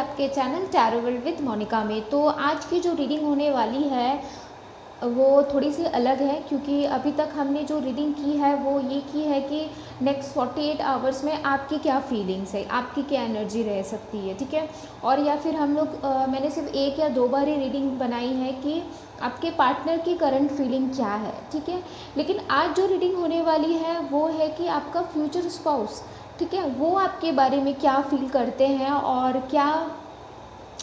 आपके channel tarot world with Monica में। तो आज की जो रीडिंग होने वाली है वो थोड़ी सी अलग है, क्योंकि अभी तक हमने जो रीडिंग की है वो ये की है कि नेक्स्ट 48 आवर्स में आपकी क्या फीलिंग्स है, आपकी क्या एनर्जी रह सकती है, ठीक है। और या फिर हम लोग मैंने सिर्फ एक या दो बार ही रीडिंग बनाई है कि आपके पार्टनर की करंट फीलिंग क्या है, ठीक है। लेकिन आज जो रीडिंग होने वाली है वो है कि आपका फ्यूचर स्पाउस, ठीक है, वो आपके बारे में क्या फ़ील करते हैं और क्या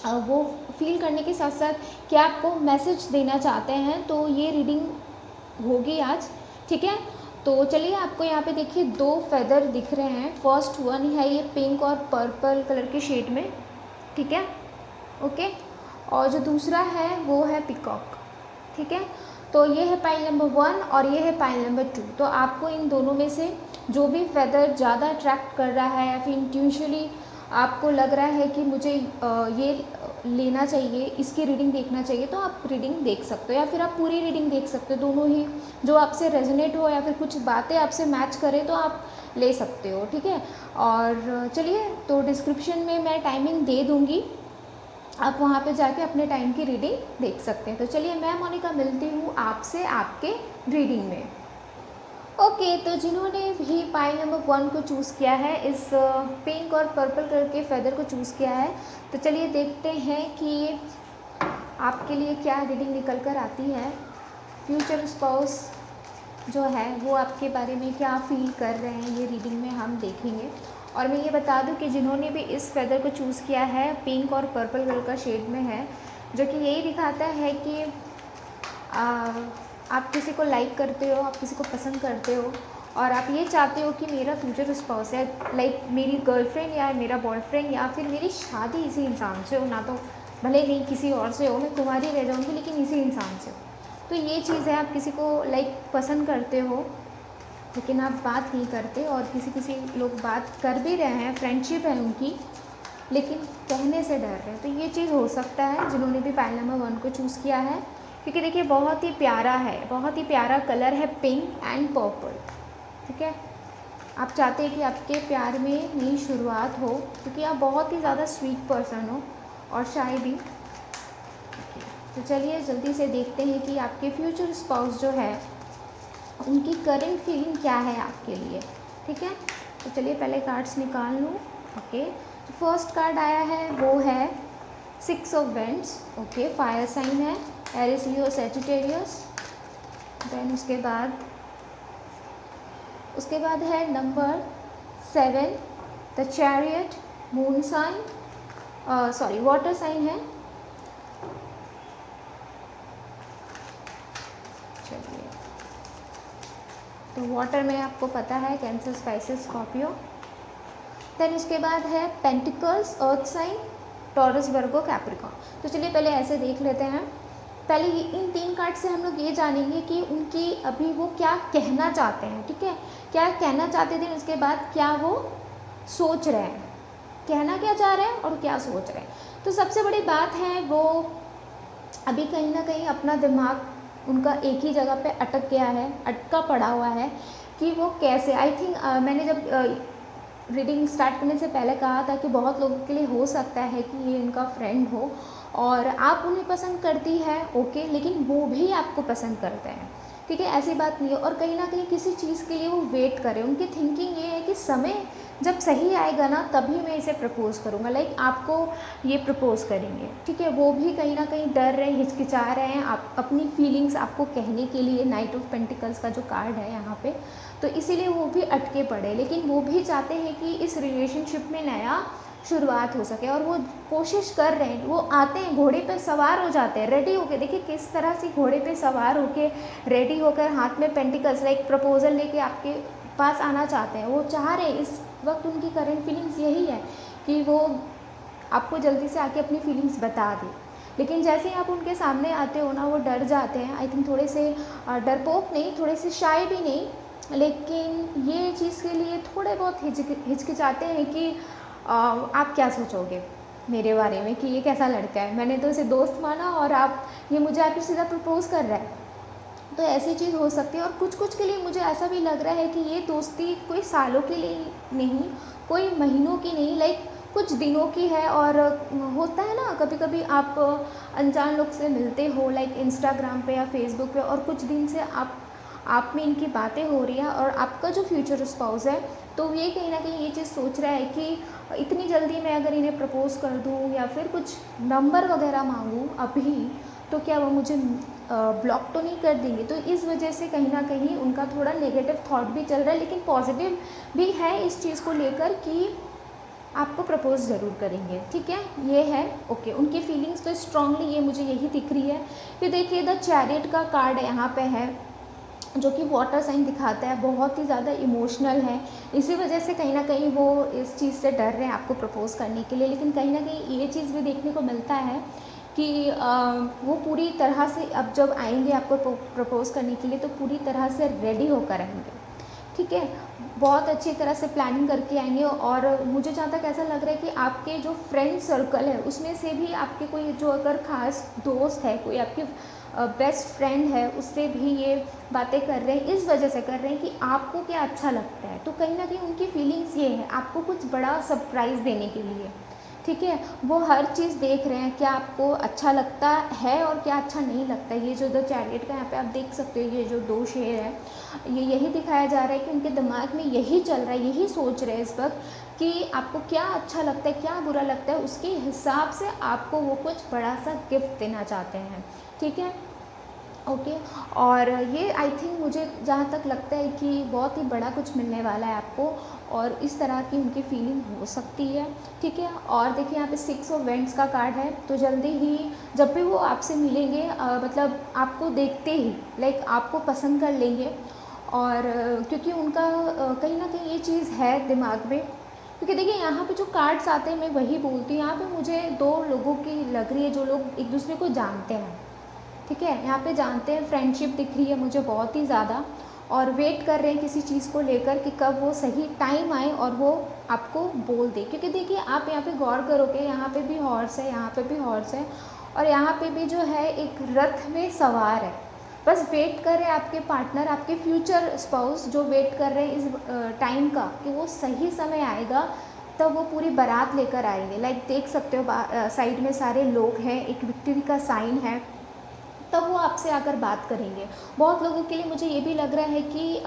वो फील करने के साथ साथ क्या आपको मैसेज देना चाहते हैं। तो ये रीडिंग होगी आज, ठीक है। तो चलिए, आपको यहाँ पे देखिए दो फेदर दिख रहे हैं। फर्स्ट वन है ये पिंक और पर्पल कलर के शेड में, ठीक है, ओके। और जो दूसरा है वो है पिकॉक, ठीक है। तो ये है पाइल नंबर 1 और ये है पाइल नंबर 2। तो आपको इन दोनों में से जो भी फेदर ज़्यादा अट्रैक्ट कर रहा है या फिर इंट्यूशनली आपको लग रहा है कि मुझे ये लेना चाहिए, इसकी रीडिंग देखना चाहिए, तो आप रीडिंग देख सकते हो या फिर आप पूरी रीडिंग देख सकते हो। दोनों ही जो आपसे रेजोनेट हो या फिर कुछ बातें आपसे मैच करें तो आप ले सकते हो, ठीक है। और चलिए, तो डिस्क्रिप्शन में मैं टाइमिंग दे दूँगी, आप वहाँ पे जाके अपने टाइम की रीडिंग देख सकते हैं। तो चलिए, मैं मोनिका मिलती हूँ आपसे आपके रीडिंग में। ओके, तो जिन्होंने भी पाइल नंबर 1 को चूज़ किया है, इस पिंक और पर्पल कलर के फेदर को चूज़ किया है, तो चलिए देखते हैं कि आपके लिए क्या रीडिंग निकल कर आती है। फ्यूचर स्पाउस जो है वो आपके बारे में क्या फील कर रहे हैं, ये रीडिंग में हम देखेंगे। और मैं ये बता दूं कि जिन्होंने भी इस फेदर को चूज़ किया है, पिंक और पर्पल कलर का शेड में है, जो कि यही दिखाता है कि आप किसी को लाइक करते हो, आप किसी को पसंद करते हो और आप ये चाहते हो कि मेरा फ्यूचर स्पाउस है, लाइक मेरी गर्लफ्रेंड या मेरा बॉयफ्रेंड या फिर मेरी शादी इसी इंसान से हो, ना तो भले नहीं किसी और से हो, मैं कुंवारी रह जाऊँगी लेकिन इसी इंसान से हो। तो ये चीज़ है, आप किसी को लाइक पसंद करते हो लेकिन आप बात नहीं करते, और किसी लोग बात कर भी रहे हैं, फ्रेंडशिप है उनकी, लेकिन कहने से डर रहे हैं। तो ये चीज़ हो सकता है जिन्होंने भी पाइल नंबर 1 को चूज़ किया है, क्योंकि देखिए बहुत ही प्यारा है, बहुत ही प्यारा कलर है पिंक एंड पर्पल, ठीक है। आप चाहते हैं कि आपके प्यार में नई शुरुआत हो, क्योंकि आप बहुत ही ज़्यादा स्वीट पर्सन हो और शाय भी। तो चलिए जल्दी से देखते हैं कि आपके फ्यूचर स्पाउस जो है उनकी करंट फीलिंग क्या है आपके लिए, ठीक है। तो चलिए पहले कार्ड्स निकाल लूँ, ओके। तो फर्स्ट कार्ड आया है वो है 6 of wands, okay, fire sign है, एरिस, लियो, सैजिटेरियस। देन उसके बाद है number 7 the chariot, moon sign, sorry water sign है। चलिए, तो वाटर में आपको पता है कैंसर, स्पाइसेस, स्कॉर्पियो। देन उसके बाद है पेंटिकल्स, अर्थ साइन, टॉरस, वर्गो, कैप्रिकॉर्न। तो चलिए पहले ऐसे देख लेते हैं। पहले इन 3 कार्ड से हम लोग ये जानेंगे कि उनकी अभी वो क्या कहना चाहते हैं, ठीक है, क्या कहना चाहते थे, उसके बाद क्या वो सोच रहे हैं, कहना क्या चाह रहे हैं और क्या सोच रहे हैं। तो सबसे बड़ी बात है वो अभी कहीं ना कहीं अपना दिमाग उनका एक ही जगह पे अटक गया है, अटका पड़ा हुआ है कि वो कैसे, आई थिंक मैंने जब रीडिंग स्टार्ट करने से पहले कहा था कि बहुत लोगों के लिए हो सकता है कि ये इनका फ्रेंड हो और आप उन्हें पसंद करती है, ओके, लेकिन वो भी आपको पसंद करते हैं, ठीक है, ऐसी बात नहीं है। और कहीं ना कहीं किसी चीज़ के लिए वो वेट करें, उनकी थिंकिंग ये है कि समय जब सही आएगा ना तभी मैं इसे प्रपोज़ करूँगा, लाइक आपको ये प्रपोज़ करेंगे, ठीक है। वो भी कहीं ना कहीं डर रहे हैं, हिचकिचा रहे हैं आप अपनी फीलिंग्स आपको कहने के लिए। नाइट ऑफ पेंटिकल्स का जो कार्ड है यहाँ पे, तो इसीलिए वो भी अटके पड़े, लेकिन वो भी चाहते हैं कि इस रिलेशनशिप में नया शुरुआत हो सके और वो कोशिश कर रहे हैं। वो आते हैं, घोड़े पे सवार हो जाते हैं, रेडी होके, देखिए किस तरह से घोड़े पे सवार होके रेडी होकर हाथ में पेंटिकल्स लाइक प्रपोजल लेके आपके पास आना चाहते हैं। वो चाह रहे हैं, इस वक्त उनकी करंट फीलिंग्स यही है कि वो आपको जल्दी से आके अपनी फीलिंग्स बता दें, लेकिन जैसे ही आप उनके सामने आते हो ना वो डर जाते हैं। आई थिंक थोड़े से डरपोक नहीं, थोड़े से शाय भी नहीं, लेकिन ये चीज़ के लिए थोड़े बहुत हिचकिचाते हैं कि आप क्या सोचोगे मेरे बारे में, कि ये कैसा लड़का है, मैंने तो इसे दोस्त माना और आप ये मुझे आकर सीधा प्रपोज़ कर रहा है। तो ऐसी चीज़ हो सकती है। और कुछ के लिए मुझे ऐसा भी लग रहा है कि ये दोस्ती कोई सालों के लिए नहीं, कोई महीनों की नहीं, लाइक कुछ दिनों की है। और होता है ना, कभी कभी आप अनजान लोग से मिलते हो लाइक इंस्टाग्राम पे या फेसबुक पे, और कुछ दिन से आप में इनकी बातें हो रही हैं, और आपका जो फ्यूचर स्पाउस है तो ये कहीं ना कहीं ये चीज़ सोच रहा है कि इतनी जल्दी मैं अगर इन्हें प्रपोज़ कर दूँ या फिर कुछ नंबर वगैरह मांगूँ अभी, तो क्या वो मुझे ब्लॉक तो नहीं कर देंगे। तो इस वजह से कहीं ना कहीं उनका थोड़ा नेगेटिव थॉट भी चल रहा है, लेकिन पॉजिटिव भी है इस चीज़ को लेकर कि आपको प्रपोज़ ज़रूर करेंगे। ठीक है, ये है ओके। उनकी फीलिंग्स तो स्ट्रांगली ये मुझे यही दिख रही है। फिर देखिए द चैरियट का कार्ड यहाँ पे है, जो कि वाटर साइन दिखाता है, बहुत ही ज़्यादा इमोशनल है। इसी वजह से कहीं ना कहीं वो इस चीज़ से डर रहे हैं आपको प्रपोज़ करने के लिए। लेकिन कहीं ना कहीं ये चीज़ भी देखने को मिलता है कि वो पूरी तरह से अब जब आएंगे आपको प्रपोज़ करने के लिए तो पूरी तरह से रेडी होकर आएंगे। ठीक है, बहुत अच्छी तरह से प्लानिंग करके आएंगे। और मुझे जहाँ तक ऐसा लग रहा है कि आपके जो फ्रेंड सर्कल है उसमें से भी आपके कोई जो अगर ख़ास दोस्त है, कोई आपके बेस्ट फ्रेंड है, उससे भी ये बातें कर रहे हैं, इस वजह से कर रहे हैं कि आपको क्या अच्छा लगता है। तो कहीं ना कहीं उनकी फीलिंग्स ये है आपको कुछ बड़ा सरप्राइज़ देने के लिए। ठीक है, वो हर चीज़ देख रहे हैं क्या आपको अच्छा लगता है और क्या अच्छा नहीं लगता है। ये जो द चैरियट का यहाँ पे आप देख सकते हो, ये जो 2 शेर है, ये यही दिखाया जा रहा है कि उनके दिमाग में यही चल रहा है, यही सोच रहे हैं इस वक्त कि आपको क्या अच्छा लगता है, क्या बुरा लगता है, उसके हिसाब से आपको वो कुछ बड़ा सा गिफ्ट देना चाहते हैं। ठीक है, ओके। और ये आई थिंक मुझे जहाँ तक लगता है कि बहुत ही बड़ा कुछ मिलने वाला है आपको, और इस तरह की उनकी फीलिंग हो सकती है। ठीक है, और देखिए यहाँ पे 6 ऑफ वेंट्स का कार्ड है, तो जल्दी ही जब भी वो आपसे मिलेंगे मतलब आपको देखते ही लाइक आपको पसंद कर लेंगे। और क्योंकि उनका कहीं ना कहीं ये चीज़ है दिमाग में, क्योंकि देखिए यहाँ पे जो कार्ड्स आते हैं मैं वही बोलती हूँ, यहाँ पे मुझे 2 लोगों की लग रही है जो लोग एक दूसरे को जानते हैं। ठीक है, यहाँ पे जानते हैं, फ्रेंडशिप दिख रही है मुझे बहुत ही ज़्यादा, और वेट कर रहे हैं किसी चीज़ को लेकर कि कब वो सही टाइम आए और वो आपको बोल दे। क्योंकि देखिए आप यहाँ पे गौर करोगे, यहाँ पे भी हॉर्स है, यहाँ पे भी हॉर्स है, और यहाँ पे भी जो है एक रथ में सवार है। बस वेट कर रहे हैं आपके पार्टनर, आपके फ्यूचर स्पाउस जो वेट कर रहे हैं इस टाइम का कि वो सही समय आएगा तब वो पूरी बारात लेकर आएंगे। लाइक देख सकते हो साइड में सारे लोग हैं, एक विक्ट्री का साइन है, तब वो आपसे आकर बात करेंगे। बहुत लोगों के लिए मुझे ये भी लग रहा है कि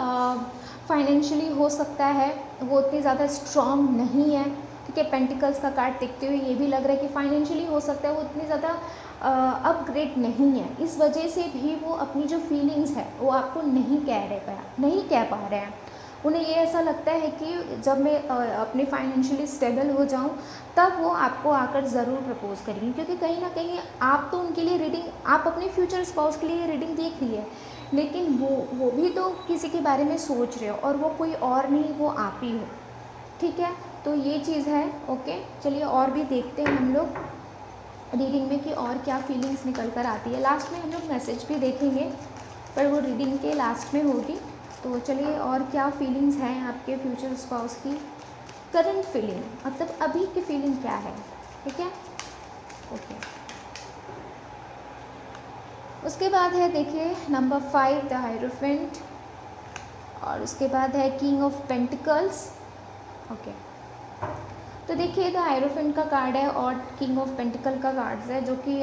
फाइनेंशियली हो सकता है वो उतनी ज़्यादा स्ट्रॉन्ग नहीं है। ठीक है, पेंटिकल्स का कार्ड देखते हुए ये भी लग रहा है कि फाइनेंशियली हो सकता है वो उतनी ज़्यादा अपग्रेड नहीं है। इस वजह से भी वो अपनी जो फीलिंग्स है वो आपको नहीं कह पा रहे हैं। उन्हें ये ऐसा लगता है कि जब मैं अपने फाइनेंशियली स्टेबल हो जाऊं तब वो आपको आकर ज़रूर प्रपोज़ करेंगे। क्योंकि कहीं ना कहीं आप तो उनके लिए रीडिंग, आप अपने फ्यूचर स्पाउस के लिए रीडिंग देख रही है, लेकिन वो भी तो किसी के बारे में सोच रहे हो, और वो कोई और नहीं, वो आप ही हो। ठीक है, तो ये चीज़ है। ओके, चलिए और भी देखते हैं हम लोग रीडिंग में कि और क्या फीलिंग्स निकल कर आती है। लास्ट में हम लोग मैसेज भी देखेंगे, पर वो रीडिंग के लास्ट में होगी। तो चलिए और क्या फीलिंग्स हैं आपके फ्यूचर स्पाउस की, करंट फीलिंग, मतलब अभी की फीलिंग क्या है। ठीक है, ओके। उसके बाद है देखिए नंबर 5 द हायरोफेंट, और उसके बाद है किंग ऑफ पेंटिकल्स। ओके, तो देखिए द हायरोफेंट का कार्ड है और किंग ऑफ पेंटिकल का कार्ड है, जो कि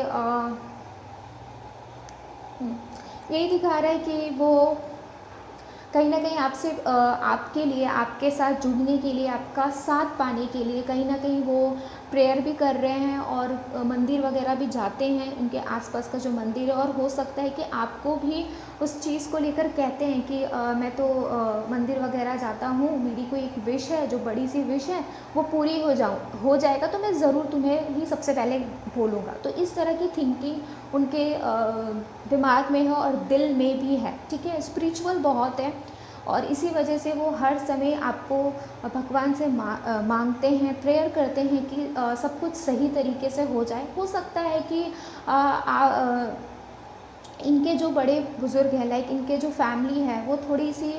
यही दिखा रहा है कि वो कहीं ना कहीं आपसे आपके लिए, आपके साथ जुड़ने के लिए, आपका साथ पाने के लिए कहीं ना कहीं वो प्रेयर भी कर रहे हैं, और मंदिर वगैरह भी जाते हैं, उनके आसपास का जो मंदिर है। और हो सकता है कि आपको भी उस चीज़ को लेकर कहते हैं कि मैं तो मंदिर वगैरह जाता हूँ, मेरी कोई एक विश है, जो बड़ी सी विश है वो पूरी हो जाएगा तो मैं ज़रूर तुम्हें ही सबसे पहले बोलूँगा। तो इस तरह की थिंकिंग उनके दिमाग में है और दिल में भी है। ठीक है, स्पिरिचुअल बहुत है, और इसी वजह से वो हर समय आपको भगवान से मांगते हैं, प्रेयर करते हैं कि सब कुछ सही तरीके से हो जाए। हो सकता है कि इनके जो बड़े बुज़ुर्ग हैं, लाइक इनके जो फैमिली है, वो थोड़ी सी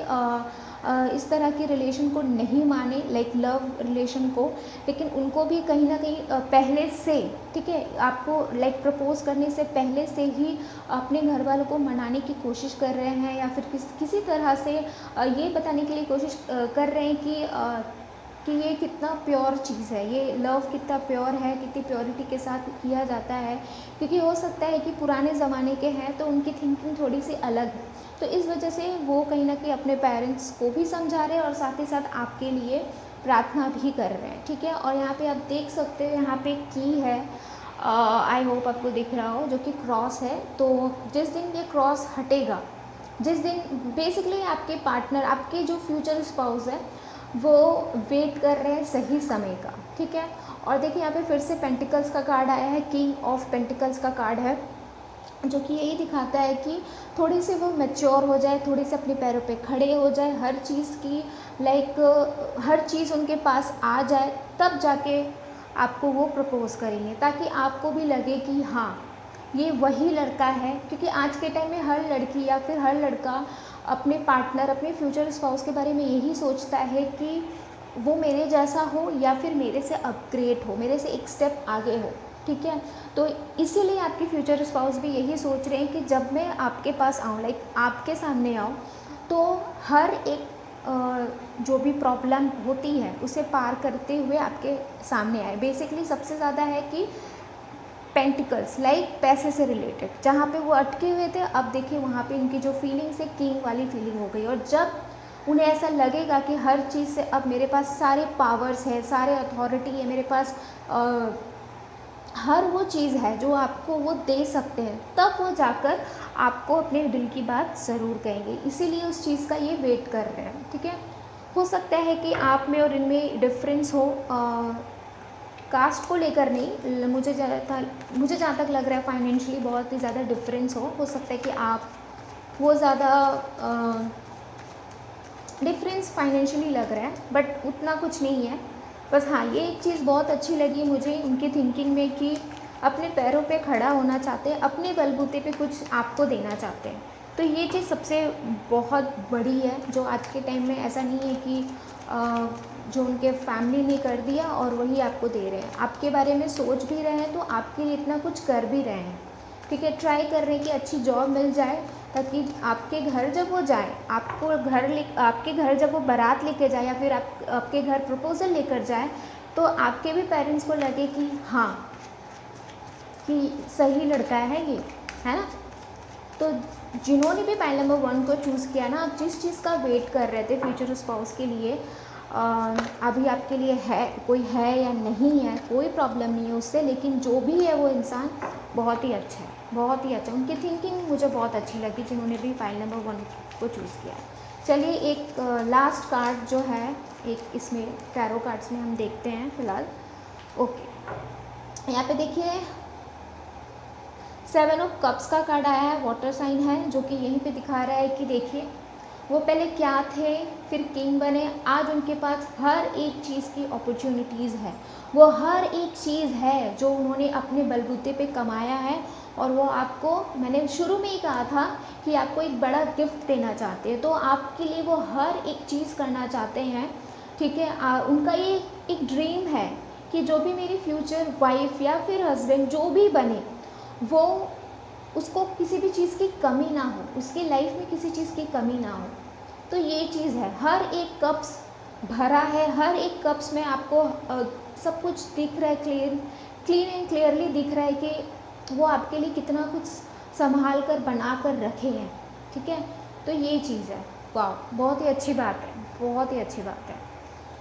इस तरह के रिलेशन को नहीं माने, लाइक लव रिलेशन को, लेकिन उनको भी कहीं ना कहीं पहले से, ठीक है, आपको लाइक प्रपोज करने से पहले से ही अपने घर वालों को मनाने की कोशिश कर रहे हैं, या फिर किसी तरह से ये बताने के लिए कोशिश कर रहे हैं कि कि ये कितना प्योर चीज़ है, ये लव कितना प्योर है, कितनी प्योरिटी के साथ किया जाता है। क्योंकि हो सकता है कि पुराने ज़माने के हैं तो उनकी थिंकिंग थोड़ी सी अलग है, तो इस वजह से वो कहीं ना कहीं अपने पेरेंट्स को भी समझा रहे हैं और साथ ही साथ आपके लिए प्रार्थना भी कर रहे हैं। ठीक है, और यहाँ पे आप देख सकते हो यहाँ पे की है, आई होप आपको दिख रहा हो, जो कि क्रॉस है। तो जिस दिन ये क्रॉस हटेगा, जिस दिन बेसिकली आपके पार्टनर, आपके जो फ्यूचर स्पाउस है, वो वेट कर रहे हैं सही समय का। ठीक है, और देखिए यहाँ पे फिर से पेंटिकल्स का कार्ड आया है, किंग ऑफ पेंटिकल्स का कार्ड है, जो कि यही दिखाता है कि थोड़ी सी वो मैच्योर हो जाए, थोड़ी सी अपने पैरों पे खड़े हो जाए, हर चीज़ की हर चीज़ उनके पास आ जाए, तब जाके आपको वो प्रपोज़ करेंगे, ताकि आपको भी लगे कि हाँ ये वही लड़का है। क्योंकि आज के टाइम में हर लड़की या फिर हर लड़का अपने पार्टनर, अपने फ्यूचर स्पाउस के बारे में यही सोचता है कि वो मेरे जैसा हो या फिर मेरे से अपग्रेड हो, मेरे से एक स्टेप आगे हो। ठीक है, तो इसीलिए आपके फ्यूचर स्पाउस भी यही सोच रहे हैं कि जब मैं आपके पास आऊँ, लाइक आपके सामने आऊँ, तो हर एक जो भी प्रॉब्लम होती है उसे पार करते हुए आपके सामने आए। बेसिकली सबसे ज़्यादा है कि पेंटिकल्स, लाइक पैसे से रिलेटेड, जहाँ पे वो अटके हुए थे, अब देखिए वहाँ पे इनकी जो फीलिंग्स है, किंग वाली फीलिंग हो गई। और जब उन्हें ऐसा लगेगा कि हर चीज़ से अब मेरे पास सारे पावर्स है, सारे अथॉरिटी है मेरे पास, हर वो चीज़ है जो आपको वो दे सकते हैं, तब वो जाकर आपको अपने दिल की बात ज़रूर कहेंगे। इसीलिए उस चीज़ का ये वेट कर रहे हैं। ठीक है, हो सकता है कि आप में और इनमें डिफरेंस हो, कास्ट को लेकर नहीं, मुझे जहाँ तक लग रहा है फाइनेंशियली बहुत ही ज़्यादा डिफरेंस हो सकता है कि आप वो ज़्यादा डिफरेंस फाइनेंशियली लग रहा है, बट उतना कुछ नहीं है। बस हाँ, ये एक चीज़ बहुत अच्छी लगी मुझे उनकी थिंकिंग में कि अपने पैरों पे खड़ा होना चाहते हैं, अपने बलबूते पे कुछ आपको देना चाहते हैं। तो ये चीज़ सबसे बहुत बड़ी है, जो आज के टाइम में ऐसा नहीं है कि जो उनके फैमिली ने कर दिया और वही आपको दे रहे हैं, आपके बारे में सोच भी रहे हैं, तो आपके लिए इतना कुछ कर भी रहे हैं। ठीक है, ट्राई कर रहे हैं कि अच्छी जॉब मिल जाए, ताकि आपके घर जब वो जाए, आपके घर जब वो बारात लेके जाए या फिर आपके घर प्रपोज़ल लेकर जाए, तो आपके भी पेरेंट्स को लगे कि हाँ कि सही लड़का है ये, है ना। तो जिन्होंने भी पाइल नंबर 1 को चूज़ किया ना, आप जिस चीज़ का वेट कर रहे थे फ्यूचर स्पाउस के लिए, अभी आपके लिए है, कोई है या नहीं है, कोई प्रॉब्लम नहीं है उससे, लेकिन जो भी है वो इंसान बहुत ही अच्छा है, बहुत ही अच्छा। उनकी थिंकिंग मुझे बहुत अच्छी लगी, जिन्होंने भी फाइल नंबर 1 को चूज़ किया। चलिए एक लास्ट कार्ड जो है, एक इसमें टैरो कार्ड्स में हम देखते हैं फ़िलहाल। ओके, यहाँ पे देखिए 7 ऑफ कप्स का कार्ड आया है, वाटर साइन है, जो कि यहीं पे दिखा रहा है कि देखिए वो पहले क्या थे, फिर किंग बने, आज उनके पास हर एक चीज़ की अपॉर्चुनिटीज़ है, वो हर एक चीज़ है जो उन्होंने अपने बलबूते पे कमाया है, और वो आपको, मैंने शुरू में ही कहा था कि आपको एक बड़ा गिफ्ट देना चाहते हैं, तो आपके लिए वो हर एक चीज़ करना चाहते हैं। ठीक है, उनका ये एक ड्रीम है कि जो भी मेरी फ्यूचर वाइफ या फिर हस्बैंड जो भी बने, वो उसको किसी भी चीज़ की कमी ना हो, उसकी लाइफ में किसी चीज़ की कमी ना हो। तो ये चीज़ है, हर एक कप्स भरा है, हर एक कप्स में आपको सब कुछ दिख रहा है, क्लीन एंड क्लियरली दिख रहा है कि वो आपके लिए कितना कुछ संभाल कर बना कर रखे हैं। ठीक है, तो ये चीज़ है। वाह, बहुत ही अच्छी बात है, बहुत ही अच्छी बात है।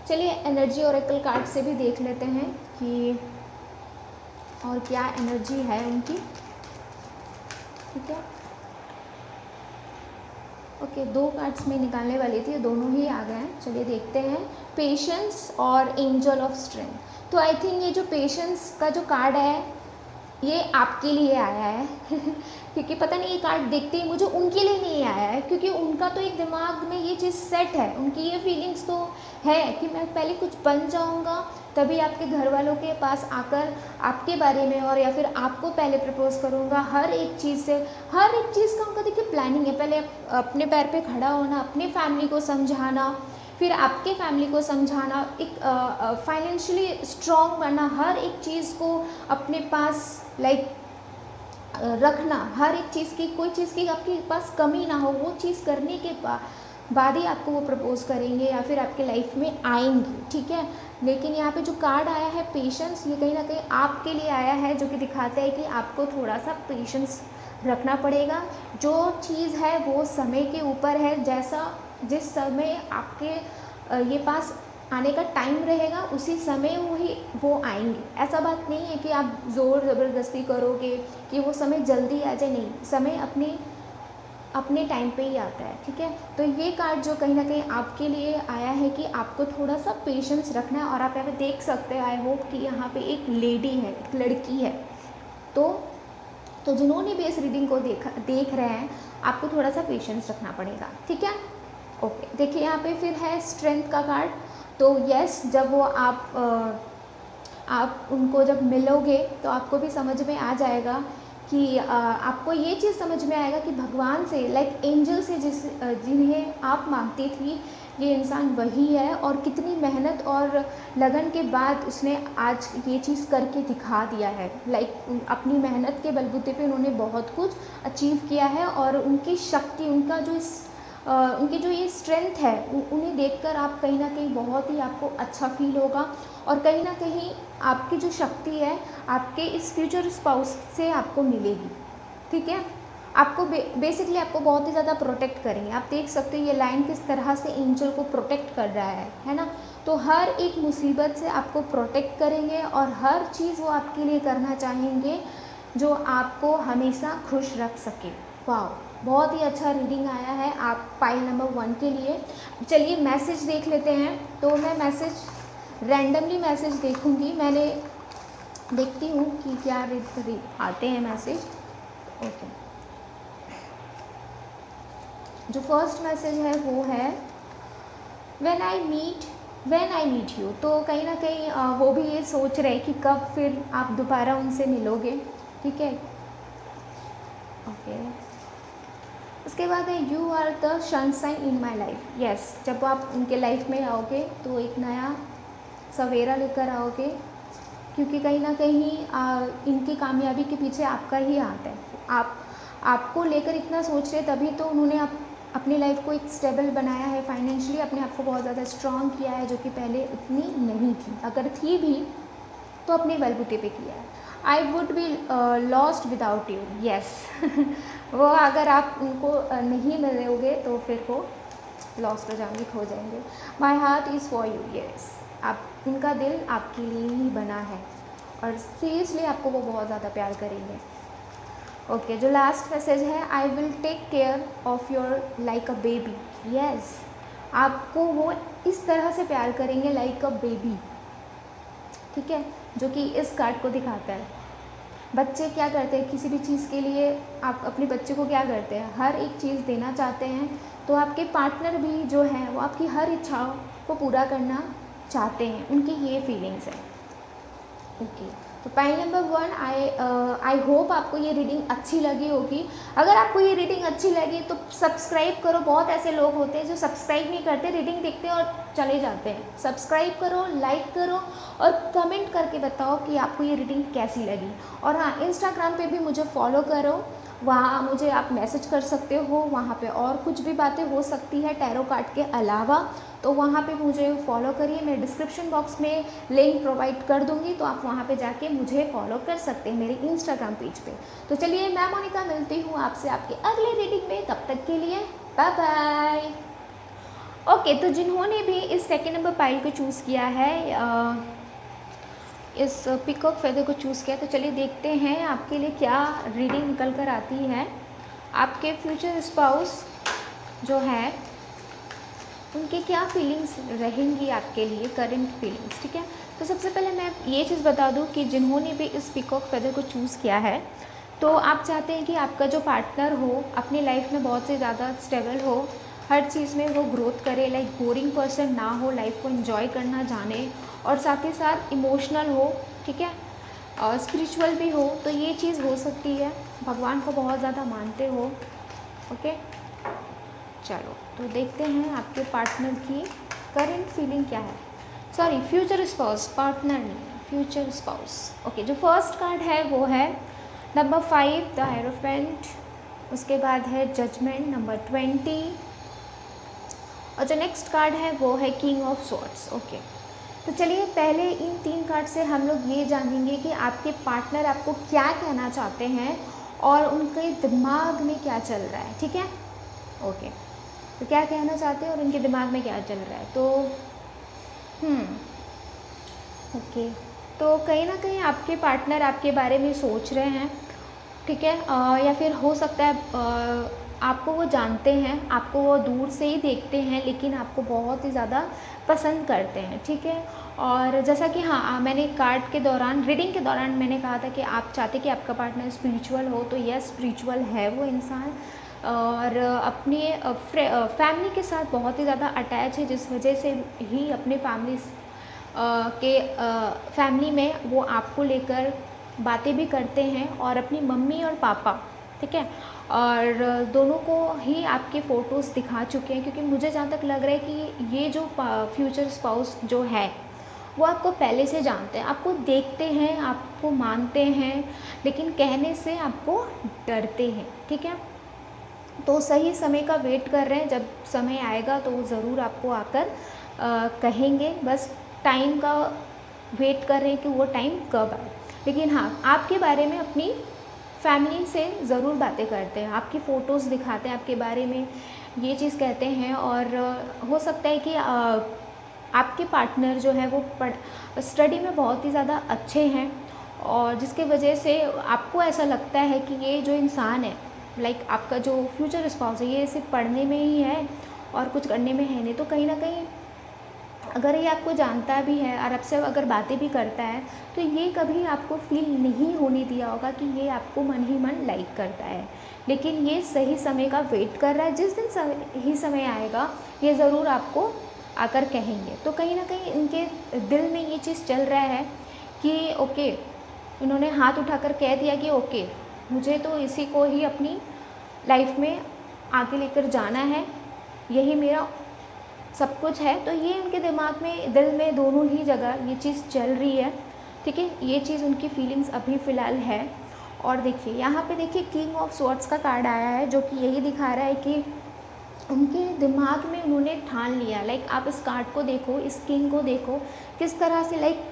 चलिए एनर्जी ओरेकल कार्ड से भी देख लेते हैं कि और क्या एनर्जी है उनकी। ठीक है, ओके, 2 कार्ड्स में निकालने वाली थी, दोनों ही आ गए हैं। चलिए देखते हैं, पेशेंस और एंजल ऑफ स्ट्रेंथ। तो आई थिंक ये जो पेशेंस का जो कार्ड है ये आपके लिए आया है क्योंकि पता नहीं ये कार्ड देखते ही मुझे उनके लिए नहीं आया है, क्योंकि उनका तो एक दिमाग में ये चीज़ सेट है, उनकी ये फीलिंग्स तो है कि मैं पहले कुछ बन जाऊंगा, तभी आपके घर वालों के पास आकर आपके बारे में और या फिर आपको पहले प्रपोज करूंगा। हर एक चीज़ का उनका देखिए प्लानिंग है, पहले अपने पैर पे खड़ा होना, अपनी फैमिली को समझाना, फिर आपके फैमिली को समझाना, एक फाइनेंशियली स्ट्रॉन्ग बनना, हर एक चीज़ को अपने पास रखना, हर एक चीज़ की, कोई चीज़ की आपके पास कमी ना हो, वो चीज़ करने के बाद ही आपको वो प्रपोज़ करेंगे या फिर आपके लाइफ में आएंगे, ठीक है। लेकिन यहाँ पे जो कार्ड आया है पेशेंस, ये कहीं ना कहीं आपके लिए आया है, जो कि दिखाता है कि आपको थोड़ा सा पेशेंस रखना पड़ेगा। जो चीज़ है वो समय के ऊपर है, जैसा जिस समय आपके ये पास आने का टाइम रहेगा उसी समय वो आएंगे। ऐसा बात नहीं है कि आप ज़ोर ज़बरदस्ती करोगे कि वो समय जल्दी आ जाए, नहीं, समय अपने टाइम पे ही आता है, ठीक है। तो ये कार्ड जो कहीं ना कहीं आपके लिए आया है कि आपको थोड़ा सा पेशेंस रखना है। और आप यहाँ पे देख सकते हैं, आई होप कि यहाँ पे एक लेडी है, एक लड़की है। तो जिन्होंने भी इस रीडिंग को देख रहे हैं, आपको थोड़ा सा पेशेंस रखना पड़ेगा, ठीक है। ओके, देखिए यहाँ पे फिर है स्ट्रेंथ का कार्ड। तो यस, जब वो आप उनको जब मिलोगे तो आपको भी समझ में आ जाएगा कि आपको ये चीज़ समझ में आएगा कि भगवान से, लाइक एंजल से, जिन्हें आप मांगती थी, ये इंसान वही है। और कितनी मेहनत और लगन के बाद उसने आज ये चीज़ करके दिखा दिया है। लाइक अपनी मेहनत के बलबूते पे उन्होंने बहुत कुछ अचीव किया है। और उनकी शक्ति, उनकी जो ये स्ट्रेंथ है, उन्हें देखकर आप कहीं ना कहीं बहुत ही आपको अच्छा फील होगा। और कहीं ना कहीं आपकी जो शक्ति है आपके इस फ्यूचर स्पाउस से आपको मिलेगी, ठीक है। आपको बेसिकली आपको बहुत ही ज़्यादा प्रोटेक्ट करेंगे। आप देख सकते हो ये लाइन किस तरह से एंजल को प्रोटेक्ट कर रहा है ना। तो हर एक मुसीबत से आपको प्रोटेक्ट करेंगे और हर चीज़ वो आपके लिए करना चाहेंगे जो आपको हमेशा खुश रख सके। वाह, बहुत ही अच्छा रीडिंग आया है आप पाइल नंबर 1 के लिए। चलिए मैसेज देख लेते हैं। तो मैं रैंडमली मैसेज देखूंगी, मैंने देखती हूँ कि क्या आते हैं मैसेज। ओके, जो फर्स्ट मैसेज है वो है व्हेन आई मीट यू। तो कहीं ना कहीं वो भी ये सोच रहे कि कब फिर आप दोबारा उनसे मिलोगे, ठीक है। ओके, उसके बाद है you are the sunshine in my life. Yes, जब आप उनके लाइफ में आओगे तो एक नया सवेरा लेकर आओगे, क्योंकि कहीं ना कहीं इनकी कामयाबी के पीछे आपका ही हाथ है। आपको लेकर इतना सोच रहे, तभी तो उन्होंने अपनी लाइफ को एक स्टेबल बनाया है, फाइनेंशियली अपने आप को बहुत ज़्यादा स्ट्रॉन्ग किया है, जो कि पहले उतनी नहीं थी। अगर थी भी तो अपने बलबूते पे किया है। I would be lost without you. Yes, वो अगर आप उनको नहीं मिलोगे तो फिर वो लॉस्ट हो जाएंगे, खो जाएंगे। My heart is for you. Yes, उनका दिल आपके लिए ही बना है और सीरियसली आपको वो बहुत ज़्यादा प्यार करेंगे। ओके, जो लास्ट मैसेज है, I will take care of your like a baby. Yes, आपको वो इस तरह से प्यार करेंगे लाइक अ बेबी, ठीक है, जो कि इस कार्ड को दिखाता है। बच्चे क्या करते हैं, किसी भी चीज़ के लिए आप अपने बच्चे को क्या करते हैं, हर एक चीज़ देना चाहते हैं। तो आपके पार्टनर भी जो हैं वो आपकी हर इच्छाओं को पूरा करना चाहते हैं, उनकी ये फीलिंग्स है। ओके, तो पाइल नंबर 1, आई होप आपको ये रीडिंग अच्छी लगी होगी। अगर आपको ये रीडिंग अच्छी लगी तो सब्सक्राइब करो। बहुत ऐसे लोग होते हैं जो सब्सक्राइब नहीं करते, रीडिंग देखते हैं और चले जाते हैं। सब्सक्राइब करो, लाइक करो और कमेंट करके बताओ कि आपको ये रीडिंग कैसी लगी। और हाँ, इंस्टाग्राम पे भी मुझे फॉलो करो, वहाँ मुझे आप मैसेज कर सकते हो। वहाँ पे और कुछ भी बातें हो सकती है टैरो कार्ड के अलावा, तो वहाँ पे मुझे फॉलो करिए। मैं डिस्क्रिप्शन बॉक्स में लिंक प्रोवाइड कर दूँगी, तो आप वहाँ पे जाके मुझे फॉलो कर सकते हैं मेरे इंस्टाग्राम पेज पे। तो चलिए, मैं मोनिका मिलती हूँ आपसे आपके अगले रीडिंग में। तब तक के लिए बाय बाय। ओके, तो जिन्होंने भी इस सेकेंड नंबर पाइल को चूज़ किया है, इस पीकॉक फेदर को चूज़ किया, तो चलिए देखते हैं आपके लिए क्या रीडिंग निकल कर आती है। आपके फ्यूचर स्पाउस जो है उनकी क्या फीलिंग्स रहेंगी आपके लिए, करंट फीलिंग्स, ठीक है। तो सबसे पहले मैं ये चीज़ बता दूं कि जिन्होंने भी इस पीकॉक फेदर को चूज़ किया है, तो आप चाहते हैं कि आपका जो पार्टनर हो अपनी लाइफ में बहुत से ज़्यादा स्टेबल हो, हर चीज़ में वो ग्रोथ करे, लाइक बोरिंग पर्सन ना हो, लाइफ को एंजॉय करना जाने, और साथ ही साथ इमोशनल हो, ठीक है, और स्पिरिचुअल भी हो। तो ये चीज़ हो सकती है, भगवान को बहुत ज़्यादा मानते हो। ओके, चलो तो देखते हैं आपके पार्टनर की करंट फीलिंग क्या है। सॉरी, फ्यूचर स्पाउस, पार्टनर नहीं, फ्यूचर स्पाउस। ओके, जो फर्स्ट कार्ड है वो है नंबर 5, द हायरोफेंट। उसके बाद है जजमेंट नंबर 20, और जो नेक्स्ट कार्ड है वो है किंग ऑफ स्वॉर्ड्स। ओके, तो चलिए पहले इन 3 कार्ड से हम लोग ये जानेंगे कि आपके पार्टनर आपको क्या कहना चाहते हैं और उनके दिमाग में क्या चल रहा है। ठीक है, ओके, तो क्या कहना चाहते हैं और उनके दिमाग में क्या चल रहा है। तो ओके, तो कहीं ना कहीं आपके पार्टनर आपके बारे में सोच रहे हैं। ठीक है, या फिर हो सकता है आपको वो जानते हैं, आपको वो दूर से ही देखते हैं, लेकिन आपको बहुत ही ज़्यादा पसंद करते हैं। ठीक है, और जैसा कि हाँ, मैंने कार्ड के दौरान, रीडिंग के दौरान मैंने कहा था कि आप चाहते कि आपका पार्टनर स्पिरिचुअल हो, तो यस, स्पिरिचुअल है वो इंसान, और अपने फैमिली के साथ बहुत ही ज़्यादा अटैच है, जिस वजह से ही अपने फैमिली में वो आपको लेकर बातें भी करते हैं, और अपनी मम्मी और पापा, ठीक है, और दोनों को ही आपके फ़ोटोज़ दिखा चुके हैं, क्योंकि मुझे जहाँ तक लग रहा है कि ये जो फ्यूचर स्पाउस जो है वो आपको पहले से जानते हैं, आपको देखते हैं, आपको मानते हैं, लेकिन कहने से आपको डरते हैं। ठीक है, तो सही समय का वेट कर रहे हैं, जब समय आएगा तो वो ज़रूर आपको आकर कहेंगे, बस टाइम का वेट कर रहे हैं कि वो टाइम कब आए। लेकिन हाँ, आपके बारे में अपनी फैमिली से ज़रूर बातें करते हैं, आपकी फ़ोटोज़ दिखाते हैं, आपके बारे में ये चीज़ कहते हैं, और हो सकता है कि आपके पार्टनर जो है वो स्टडी में बहुत ही ज़्यादा अच्छे हैं, और जिसके वजह से आपको ऐसा लगता है कि ये जो इंसान है, लाइक आपका जो फ्यूचर स्पाउस है, ये सिर्फ पढ़ने में ही है और कुछ करने में है नहीं। तो कहीं ना कहीं अगर ये आपको जानता भी है और आपसे अगर बातें भी करता है, तो ये कभी आपको फील नहीं होने दिया होगा कि ये आपको मन ही मन लाइक करता है, लेकिन ये सही समय का वेट कर रहा है। जिस दिन ही समय आएगा ये ज़रूर आपको आकर कहेंगे। तो कहीं ना कहीं इनके दिल में ये चीज़ चल रहा है कि ओके, उन्होंने हाथ उठाकर कह दिया कि ओके, मुझे तो इसी को ही अपनी लाइफ में आगे लेकर जाना है, यही मेरा सब कुछ है। तो ये उनके दिमाग में, दिल में, दोनों ही जगह ये चीज़ चल रही है। ठीक है, ये चीज़ उनकी फीलिंग्स अभी फ़िलहाल है। और देखिए यहाँ पे देखिए किंग ऑफ स्वॉर्ड्स का कार्ड आया है, जो कि यही दिखा रहा है कि उनके दिमाग में उन्होंने ठान लिया। लाइक आप इस कार्ड को देखो, इस किंग को देखो, किस तरह से लाइक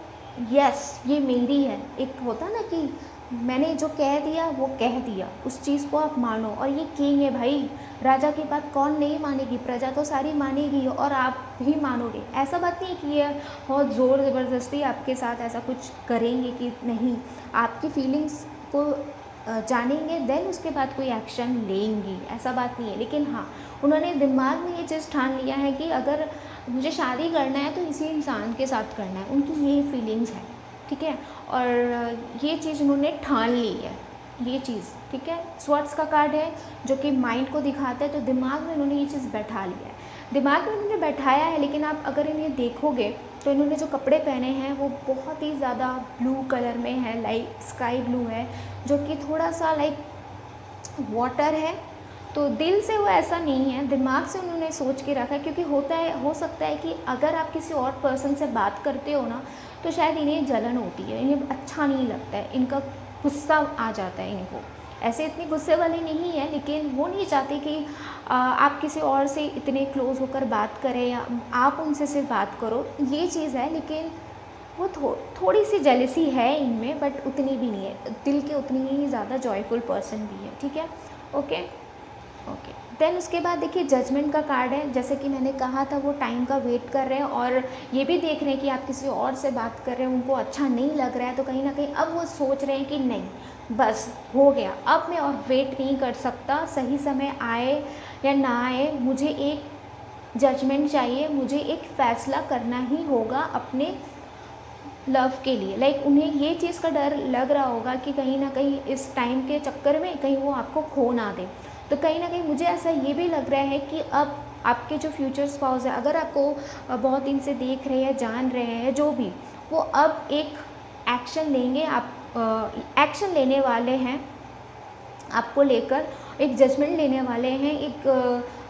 यस ये मेरी है। एक होता ना कि मैंने जो कह दिया वो कह दिया, उस चीज़ को आप मानो। और ये किंग है भाई, राजा की बात कौन नहीं मानेगी, प्रजा तो सारी मानेगी और आप भी मानोगे। ऐसा बात नहीं कि ये बहुत ज़ोर ज़बरदस्ती आपके साथ ऐसा कुछ करेंगे कि नहीं, आपकी फीलिंग्स को जानेंगे, देन उसके बाद कोई एक्शन लेंगी, ऐसा बात नहीं है। लेकिन हाँ, उन्होंने दिमाग में ये चीज़ ठान लिया है कि अगर मुझे शादी करना है तो इसी इंसान के साथ करना है, उनकी ये फीलिंग्स है। ठीक है, और ये चीज़ उन्होंने ठान ली है, ये चीज़। ठीक है, स्वॉर्ड्स का कार्ड है जो कि माइंड को दिखाता है, तो दिमाग में उन्होंने ये चीज़ बैठा लिया है, दिमाग में उन्होंने बैठाया है। लेकिन आप अगर इन्हें देखोगे तो इन्होंने जो कपड़े पहने हैं वो बहुत ही ज़्यादा ब्लू कलर में है, लाइक स्काई ब्लू है, जो कि थोड़ा सा लाइक वाटर है। तो दिल से वो ऐसा नहीं है, दिमाग से उन्होंने सोच के रखा है, क्योंकि हो सकता है कि अगर आप किसी और पर्सन से बात करते हो ना, तो शायद इन्हें जलन होती है, इन्हें अच्छा नहीं लगता है, इनका गुस्सा आ जाता है इनको। ऐसे इतनी गुस्से वाली नहीं है, लेकिन वो नहीं चाहते कि आप किसी और से इतने क्लोज होकर बात करें या आप उनसे सिर्फ बात करो, ये चीज़ है। लेकिन वो थोड़ी सी जेलसी है इनमें, बट उतनी भी नहीं है, दिल के उतनी ही ज़्यादा जॉयफुल पर्सन भी है। ठीक है, ओके। देन उसके बाद देखिए जजमेंट का कार्ड है, जैसे कि मैंने कहा था वो टाइम का वेट कर रहे हैं, और ये भी देख रहे हैं कि आप किसी और से बात कर रहे हैं, उनको अच्छा नहीं लग रहा है। तो कहीं ना कहीं अब वो सोच रहे हैं कि नहीं, बस हो गया, अब मैं और वेट नहीं कर सकता, सही समय आए या ना आए, मुझे एक जजमेंट चाहिए, मुझे एक फ़ैसला करना ही होगा अपने लव के लिए। लाइक उन्हें ये चीज़ का डर लग रहा होगा कि कहीं ना कहीं इस टाइम के चक्कर में कहीं वो आपको खो ना दे। तो कहीं ना कहीं मुझे ऐसा ये भी लग रहा है कि अब आपके जो फ्यूचर स्पाउस है, अगर आपको बहुत दिन से देख रहे हैं, जान रहे हैं, जो भी, वो अब एक एक्शन लेंगे, आप एक्शन लेने वाले हैं, आपको लेकर एक जजमेंट लेने वाले हैं, एक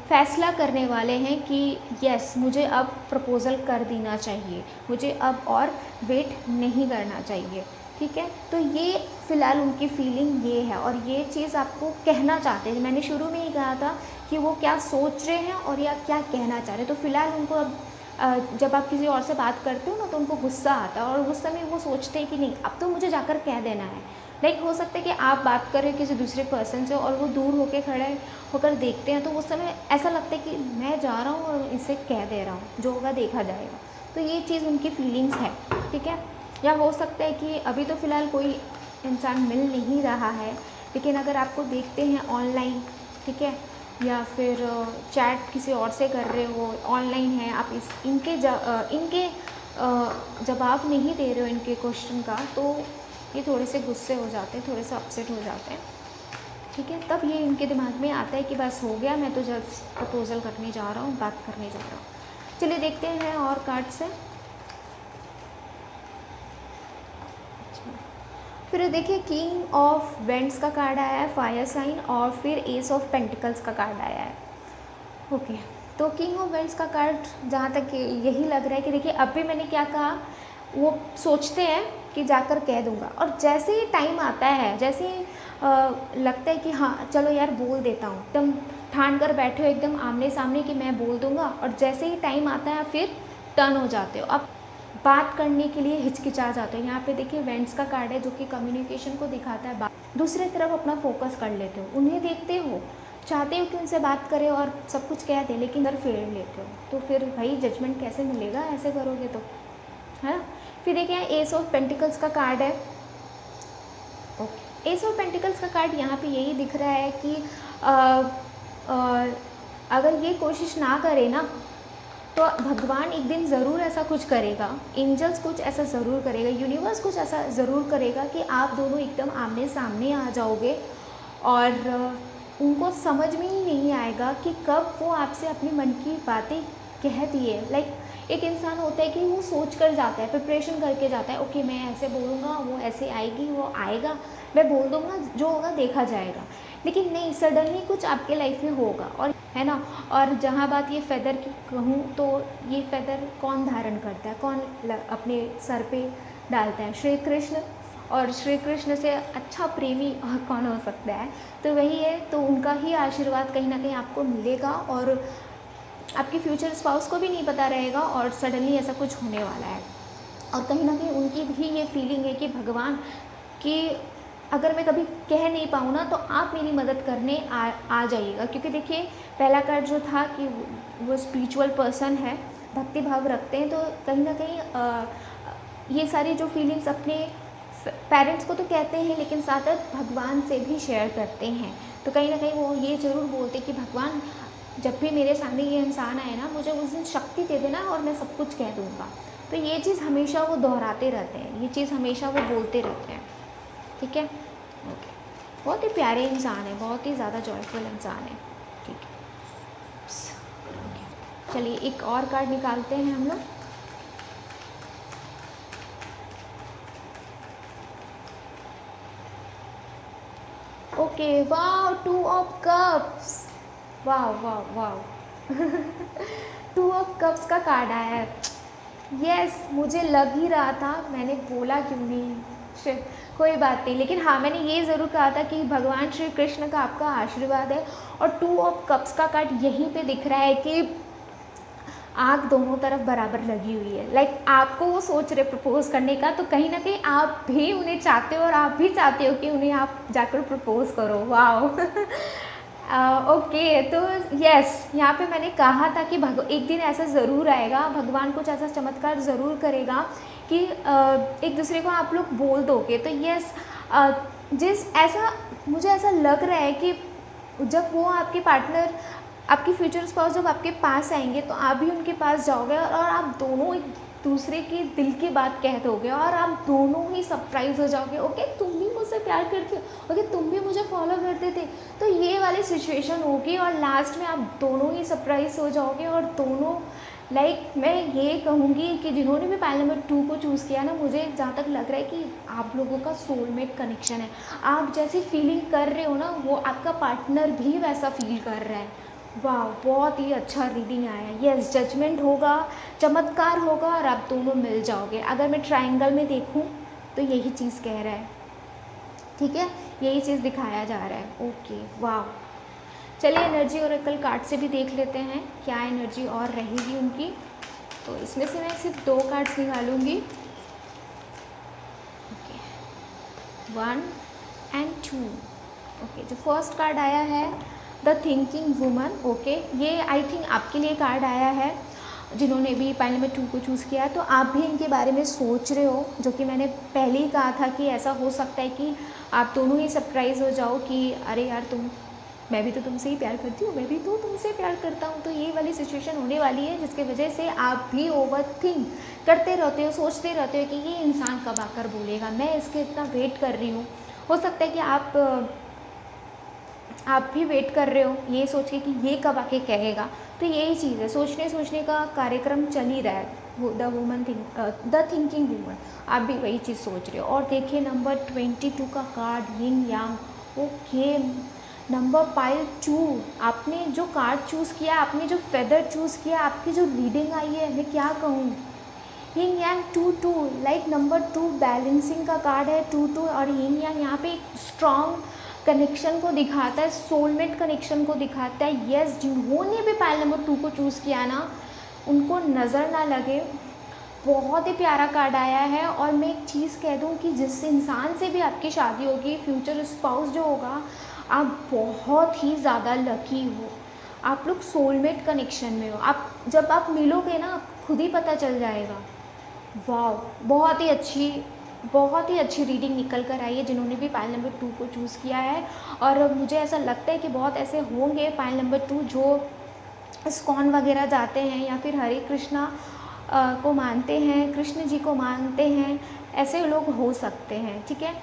फ़ैसला करने वाले हैं कि यस मुझे अब प्रपोज़ल कर देना चाहिए, मुझे अब और वेट नहीं करना चाहिए। ठीक है, तो ये फ़िलहाल उनकी फीलिंग ये है और ये चीज़ आपको कहना चाहते हैं। मैंने शुरू में ही कहा था कि वो क्या सोच रहे हैं और या क्या कहना चाह रहे हैं। तो फ़िलहाल उनको अब जब आप किसी और से बात करते हो ना तो उनको गुस्सा आता है और उस समय वो सोचते हैं कि नहीं अब तो मुझे जाकर कह देना है। लाइक हो सकता है कि आप बात कर रहे हो किसी दूसरे पर्सन से और वो दूर होकर खड़े होकर देखते हैं, तो उस समय ऐसा लगता है कि मैं जा रहा हूँ और इसे कह दे रहा हूँ, जो होगा देखा जाएगा। तो ये चीज़ उनकी फीलिंग्स है, ठीक है। या हो सकता है कि अभी तो फ़िलहाल कोई इंसान मिल नहीं रहा है, लेकिन अगर आपको देखते हैं ऑनलाइन, ठीक है, या फिर चैट किसी और से कर रहे हो, ऑनलाइन है, आप इनके जवाब नहीं दे रहे हो इनके क्वेश्चन का, तो ये थोड़े से गुस्से हो जाते हैं, थोड़े से अपसेट हो जाते हैं, ठीक है। तब ये इनके दिमाग में आता है कि बस हो गया, मैं तो जब प्रपोज़ल करने जा रहा हूँ, बात करने जा रहा हूँ। चलिए देखते हैं और कार्ड से। फिर देखिए किंग ऑफ वेंट्स का कार्ड आया है, फायर साइन, और फिर एस ऑफ पेंटिकल्स का कार्ड आया है। ओके, तो किंग ऑफ वेंट्स का कार्ड जहाँ तक यही लग रहा है कि देखिए अब भी मैंने क्या कहा, वो सोचते हैं कि जाकर कह दूंगा, और जैसे ही टाइम आता है, जैसे ही लगता है कि हाँ चलो यार बोल देता हूँ, एकदम ठान कर बैठे हो एकदम आमने सामने कि मैं बोल दूंगा, और जैसे ही टाइम आता है फिर टर्न हो जाते हो, अब बात करने के लिए हिचकिचा जाते हो। यहाँ पे देखिए वेंट्स का कार्ड है जो कि कम्युनिकेशन को दिखाता है, दूसरे तरफ अपना फोकस कर लेते हो, उन्हें देखते हो, चाहते हो कि उनसे बात करें और सब कुछ कह दे, लेकिन इधर फेर लेते हो, तो फिर भाई जजमेंट कैसे मिलेगा ऐसे करोगे तो, है ना। फिर देखिए एस ऑफ पेंटिकल्स का कार्ड है। ओके, एस ऑफ पेंटिकल्स का कार्ड यहाँ पे यही दिख रहा है कि अगर ये कोशिश ना करे ना तो भगवान एक दिन ज़रूर ऐसा कुछ करेगा, एंजल्स कुछ ऐसा ज़रूर करेगा, यूनिवर्स कुछ ऐसा ज़रूर करेगा कि आप दोनों एकदम आमने सामने आ जाओगे, और उनको समझ में ही नहीं आएगा कि कब वो आपसे अपने मन की बातें कह दिए। लाइक एक इंसान होता है कि वो सोच कर जाता है, प्रिपरेशन करके जाता है, ओके मैं ऐसे बोलूँगा, वो ऐसे आएगी, वो आएगा, मैं बोल दूँगा, जो होगा देखा जाएगा, लेकिन नहीं, सडनली कुछ आपके लाइफ में होगा, और है ना। और जहाँ बात ये फेदर की कहूँ तो ये फेदर कौन धारण करता है, कौन अपने सर पे डालता है? श्री कृष्ण, और श्री कृष्ण से अच्छा प्रेमी और कौन हो सकता है, तो वही है। तो उनका ही आशीर्वाद कहीं ना कहीं आपको मिलेगा, और आपके फ्यूचर स्पाउस को भी नहीं पता रहेगा, और सडनली ऐसा कुछ होने वाला है। और कहीं ना कहीं उनकी भी ये फीलिंग है कि भगवान की अगर मैं कभी कह नहीं पाऊँ ना तो आप मेरी मदद करने आ जाइएगा, क्योंकि देखिए पहला कार्ड जो था कि वो स्पिरिचुअल पर्सन है, भक्ति भाव रखते हैं, तो कहीं ना कहीं ये सारी जो फीलिंग्स अपने पेरेंट्स को तो कहते हैं, लेकिन साथ साथ भगवान से भी शेयर करते हैं। तो कहीं ना कहीं वो ये ज़रूर बोलते कि भगवान जब भी मेरे सामने ये इंसान आए ना, मुझे उस दिन शक्ति दे देना और मैं सब कुछ कह दूँगा। तो ये चीज़ हमेशा वो दोहराते रहते हैं, ये चीज़ हमेशा वो बोलते रहते हैं, ठीक है। ओके, बहुत ही प्यारे इंसान है, बहुत ही ज़्यादा जॉयफुल इंसान है, ठीक है। चलिए एक और कार्ड निकालते हैं हम लोग। ओके, वाह, 2 ऑफ कप्स, वाह वाह वाह 2 ऑफ कप्स का कार्ड आया है। यस, मुझे लग ही रहा था, मैंने बोला क्यों नहीं, शिट, कोई बात नहीं, लेकिन हाँ मैंने ये ज़रूर कहा था कि भगवान श्री कृष्ण का आपका आशीर्वाद है। और 2 ऑफ कप्स का कार्ड यहीं पे दिख रहा है कि आग दोनों तरफ बराबर लगी हुई है। लाइक आपको वो सोच रहे प्रपोज करने का, तो कहीं ना कहीं आप भी उन्हें चाहते हो और आप भी चाहते हो कि उन्हें आप जाकर प्रपोज करो। वाओ ओके, तो यस, यहाँ पे मैंने कहा था कि एक दिन ऐसा ज़रूर आएगा, भगवान कुछ ऐसा चमत्कार ज़रूर करेगा कि एक दूसरे को आप लोग बोल दोगे। तो यस, मुझे ऐसा लग रहा है कि जब वो आपके पार्टनर, आपकी फ्यूचर स्पाउस जब आपके पास आएंगे तो आप भी उनके पास जाओगे, और आप दोनों एक दूसरे की दिल की बात कह दोगे, और आप दोनों ही सरप्राइज हो जाओगे। ओके, तुम भी मुझसे प्यार करते हो, ओके तुम भी मुझे फॉलो करते थे, तो ये वाली सिचुएशन होगी, और लास्ट में आप दोनों ही सरप्राइज हो जाओगे। और दोनों लाइक मैं ये कहूँगी कि जिन्होंने भी पाइल नंबर 2 को चूज़ किया ना, मुझे जहाँ तक लग रहा है कि आप लोगों का सोलमेट कनेक्शन है। आप जैसी फीलिंग कर रहे हो ना, वो आपका पार्टनर भी वैसा फील कर रहा है। वाह, बहुत ही अच्छा रीडिंग आया है। यस, जजमेंट होगा, चमत्कार होगा, और आप दोनों मिल जाओगे। अगर मैं ट्रायंगल में देखूं तो यही चीज़ कह रहा है। ठीक है, यही चीज़ दिखाया जा रहा है। ओके, वाह। चलिए एनर्जी ओरेकल कार्ड से भी देख लेते हैं क्या एनर्जी और रहेगी उनकी। तो इसमें से मैं सिर्फ 2 कार्ड्स निकालूंगी। Okay, 1 and 2। ओके, जो फर्स्ट कार्ड आया है द थिंकिंग वुमन। ओके, ये आई थिंक आपके लिए कार्ड आया है जिन्होंने भी पाइल नंबर 2 को चूज़ किया है। तो आप भी इनके बारे में सोच रहे हो, जो कि मैंने पहले ही कहा था कि ऐसा हो सकता है कि आप दोनों ही सरप्राइज़ हो जाओ कि अरे यार मैं भी तो तुमसे ही प्यार करती हूँ, मैं भी तो तुमसे प्यार करता हूँ। तो ये वाली सिचुएशन होने वाली है जिसकी वजह से आप भी ओवर थिंक करते रहते हो, सोचते रहते हो कि ये इंसान कब आकर बोलेगा, मैं इसके इतना वेट कर रही हूँ। हो सकता है कि आप भी वेट कर रहे हो ये सोच के कि ये कब आके कहेगा। तो यही चीज़ है, सोचने का कार्यक्रम चल ही रहा है। द थिंकिंग वूमन, आप भी वही चीज़ सोच रहे हो। और देखिए नंबर 22 का कार्ड, यिंग यांग। ओके, नंबर पाइल 2, आपने जो कार्ड चूज़ किया, आपने जो फेदर चूज़ किया, आपकी जो रीडिंग आई है, मैं क्या कहूँ, यिंग यांग 2-2, लाइक नंबर 2 बैलेंसिंग का कार्ड है। 2-2 और यिंग यांग यहाँ पे स्ट्रॉन्ग कनेक्शन को दिखाता है, सोलमेट कनेक्शन को दिखाता है। यस, जिन्होंने भी पाइल नंबर 2 को चूज़ किया ना, उनको नज़र ना लगे, बहुत ही प्यारा कार्ड आया है। और मैं एक चीज़ कह दूं कि जिस इंसान से भी आपकी शादी होगी, फ्यूचर स्पाउस जो होगा, आप बहुत ही ज़्यादा लकी हो। आप लोग सोलमेट कनेक्शन में हो। आप जब आप मिलोगे ना, खुद ही पता चल जाएगा। वाह, बहुत ही अच्छी रीडिंग निकल कर आई है जिन्होंने भी पाइल नंबर 2 को चूज़ किया है। और मुझे ऐसा लगता है कि बहुत ऐसे होंगे पाइल नंबर 2 जो इस्कॉन वगैरह जाते हैं या फिर हरे कृष्णा को मानते हैं, कृष्ण जी को मानते हैं, ऐसे लोग हो सकते हैं। ठीक है,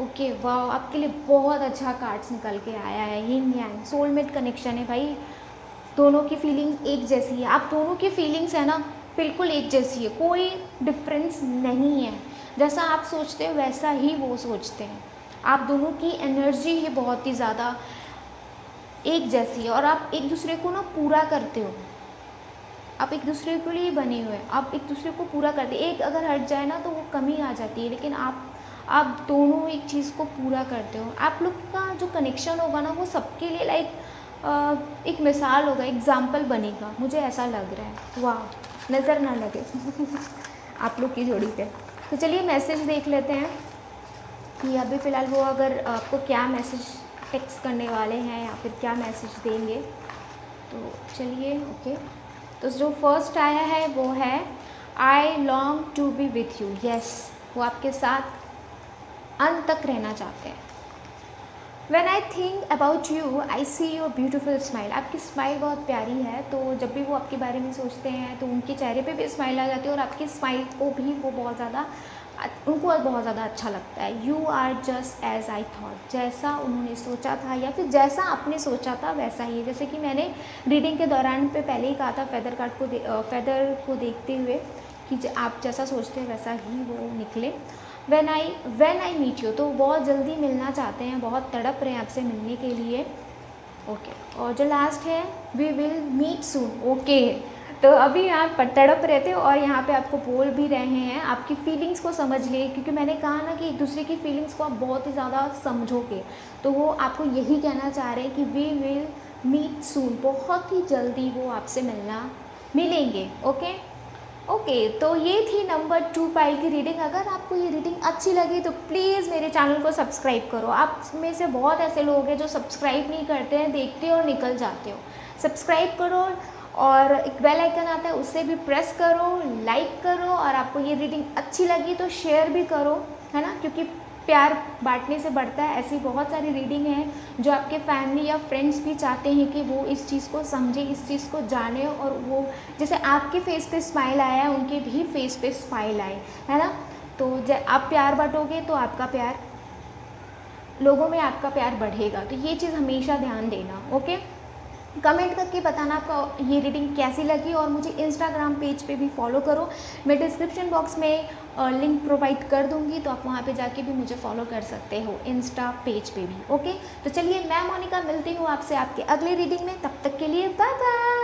ओके, वाह, आपके लिए बहुत अच्छा कार्ड्स निकल के आया है। यिंग यांग, सोलमेट कनेक्शन है भाई, दोनों की फीलिंग्स एक जैसी है। आप दोनों की फीलिंग्स है ना बिल्कुल एक जैसी है, कोई डिफरेंस नहीं है। जैसा आप सोचते हो वैसा ही वो सोचते हैं। आप दोनों की एनर्जी ही बहुत ही ज़्यादा एक जैसी है और आप एक दूसरे को ना पूरा करते हो। आप एक दूसरे के लिए बने हुए हैं, आप एक दूसरे को पूरा करते हैं। एक अगर हट जाए ना तो वो कमी आ जाती है, लेकिन आप दोनों एक चीज़ को पूरा करते हो। आप लोग का जो कनेक्शन होगा ना, वो सबके लिए लाइक एक मिसाल होगा, एग्जाम्पल बनेगा, मुझे ऐसा लग रहा है। वाह, नज़र ना लगे आप लोग की जोड़ी पे। तो चलिए मैसेज देख लेते हैं कि अभी फ़िलहाल वो अगर आपको क्या मैसेज टेक्स्ट करने वाले हैं या फिर क्या मैसेज देंगे। तो चलिए, ओके, तो जो फर्स्ट आया है वो है I long to be with you. Yes, वो आपके साथ अंत तक रहना चाहते हैं। When I think about you, I see your beautiful smile। आपकी स्माइल बहुत प्यारी है, तो जब भी वो आपके बारे में सोचते हैं तो उनके चेहरे पे भी स्माइल आ जाती है और आपकी स्माइल को भी वो उनको बहुत ज़्यादा अच्छा लगता है। You are just as I thought। जैसा उन्होंने सोचा था या फिर जैसा आपने सोचा था वैसा ही है। जैसे कि मैंने रीडिंग के दौरान पे पहले ही कहा था फेदर को देखते हुए कि आप जैसा सोचते हैं वैसा ही वो निकले। व्हेन आई मीट यू, तो बहुत जल्दी मिलना चाहते हैं, बहुत तड़प रहे हैं आपसे मिलने के लिए। ओके, और जो लास्ट है we will meet soon. Okay, तो अभी यहाँ पर तड़प रहे थे और यहाँ पे आपको बोल भी रहे हैं, आपकी फीलिंग्स को समझ लिए, क्योंकि मैंने कहा ना कि एक दूसरे की फीलिंग्स को आप बहुत ही ज़्यादा समझोगे, तो वो आपको यही कहना चाह रहे हैं कि वी विल मीट सून, बहुत ही जल्दी वो आपसे मिलेंगे। ओके, तो ये थी नंबर 2 पाइल की रीडिंग। अगर आपको ये रीडिंग अच्छी लगी तो प्लीज़ मेरे चैनल को सब्सक्राइब करो। आप में से बहुत ऐसे लोग हैं जो सब्सक्राइब नहीं करते हैं, देखते हो और निकल जाते हो। सब्सक्राइब करो और एक बेल आइकन आता है उससे भी प्रेस करो, लाइक करो, और आपको ये रीडिंग अच्छी लगी तो शेयर भी करो, है ना, क्योंकि प्यार बांटने से बढ़ता है। ऐसी बहुत सारी रीडिंग हैं जो आपके फैमिली या फ्रेंड्स भी चाहते हैं कि वो इस चीज़ को समझे, इस चीज़ को जाने, और वो जैसे आपके फेस पे स्माइल आया है उनके भी फेस पे स्माइल आए, है ना। तो जब आप प्यार बांटोगे तो आपका प्यार, लोगों में आपका प्यार बढ़ेगा। तो ये चीज़ हमेशा ध्यान देना। ओके, कमेंट करके बताना आपको ये रीडिंग कैसी लगी, और मुझे इंस्टाग्राम पेज पे भी फॉलो करो। मैं डिस्क्रिप्शन बॉक्स में लिंक प्रोवाइड कर दूंगी, तो आप वहाँ पे जाके भी मुझे फॉलो कर सकते हो, इंस्टा पेज पे भी। ओके, तो चलिए मैं मोनिका मिलती हूँ आपसे आपके अगले रीडिंग में। तब तक के लिए बाय बाय।